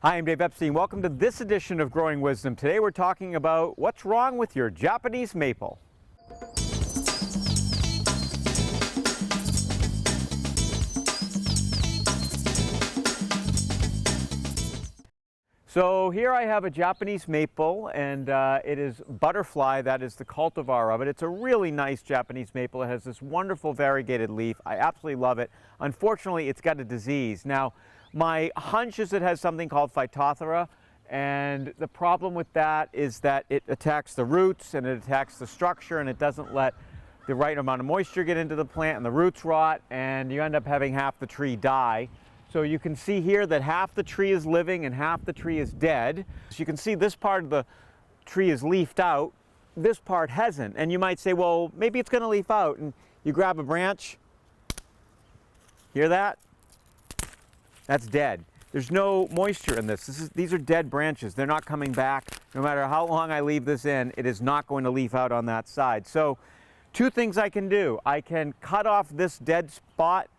Hi, I'm Dave Epstein. Welcome to this edition of Growing Wisdom. Today we're talking about what's wrong with your Japanese maple. So here I have a Japanese maple, and it is Butterfly. That is the cultivar of it. It's a really nice Japanese maple. It has this wonderful variegated leaf. I absolutely love it. Unfortunately, it's got a disease. Now, my hunch is it has something called Phytophthora, and the problem with that is that it attacks the roots and it attacks the structure, and it doesn't let the right amount of moisture get into the plant, and the roots rot, and you end up having half the tree die. So you can see here that half the tree is living and half the tree is dead. So you can see this part of the tree is leafed out, this part hasn't. And you might say, well, maybe it's going to leaf out. And you grab a branch, hear that? That's dead. There's no moisture in this. These are dead branches. They're not coming back. No matter how long I leave this in, it is not going to leaf out on that side. So two things I can do. I can cut off this dead spot,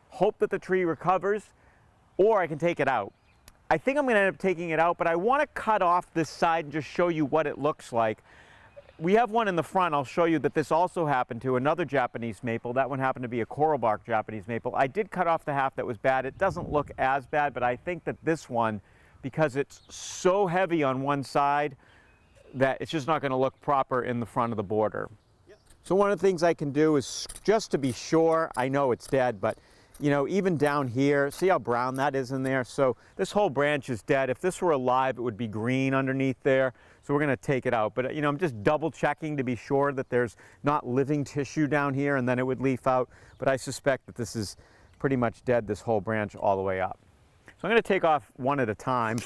hope that the tree recovers, or I can take it out. I think I'm going to end up taking it out, but I want to cut off this side and just show you what it looks like. We have one in the front. I'll show you that this also happened to another Japanese maple. That one happened to be a coral bark Japanese maple. I did cut off the half that was bad. It doesn't look as bad, but I think that this one, because it's so heavy on one side, that it's just not going to look proper in the front of the border. So one of the things I can do is, just to be sure, I know it's dead, but you know, even down here, see how brown that is in there? So this whole branch is dead. If this were alive, it would be green underneath there. So we're going to take it out. But you know, I'm just double checking to be sure that there's not living tissue down here, and then it would leaf out. But I suspect that this is pretty much dead, this whole branch all the way up. So I'm going to take off one at a time.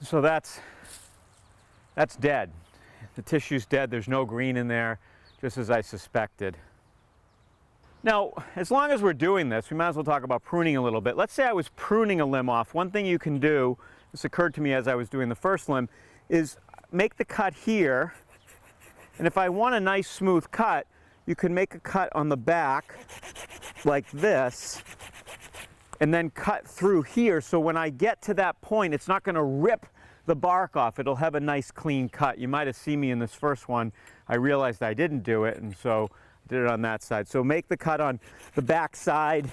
So that's dead. The tissue's dead. There's no green in there, just as I suspected. Now, as long as we're doing this, we might as well talk about pruning a little bit. Let's say I was pruning a limb off. One thing you can do, this occurred to me as I was doing the first limb, is make the cut here. And if I want a nice smooth cut, you can make a cut on the back like this, and then cut through here. So when I get to that point, it's not going to rip the bark off. It'll have a nice clean cut. You might have seen me in this first one. I realized I didn't do it, and so I did it on that side. So make the cut on the back side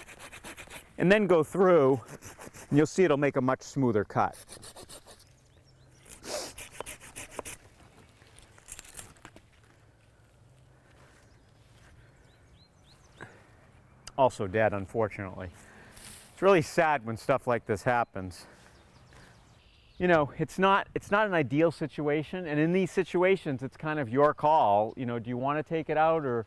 and then go through, and you'll see it'll make a much smoother cut. Also dead, unfortunately. It's really sad when stuff like this happens. You know, it's not an ideal situation, and in these situations, it's kind of your call. You know, do you want to take it out, or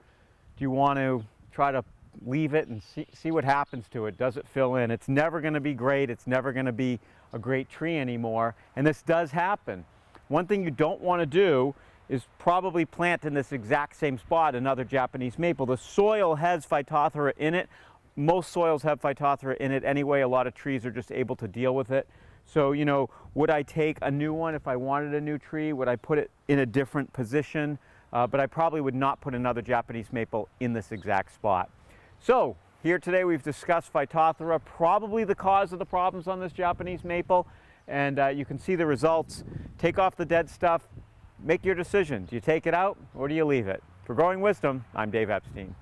do you want to try to leave it and see what happens to it? Does it fill in? It's never going to be great. It's never going to be a great tree anymore, and this does happen. One thing you don't want to do is probably plant in this exact same spot another Japanese maple. The soil has Phytophthora in it. Most soils have Phytophthora in it anyway. A lot of trees are just able to deal with it. So, you know, would I take a new one if I wanted a new tree? Would I put it in a different position? But I probably would not put another Japanese maple in this exact spot. So, here today we've discussed Phytophthora, probably the cause of the problems on this Japanese maple. And you can see the results. Take off the dead stuff. Make your decision. Do you take it out or do you leave it? For Growing Wisdom, I'm Dave Epstein.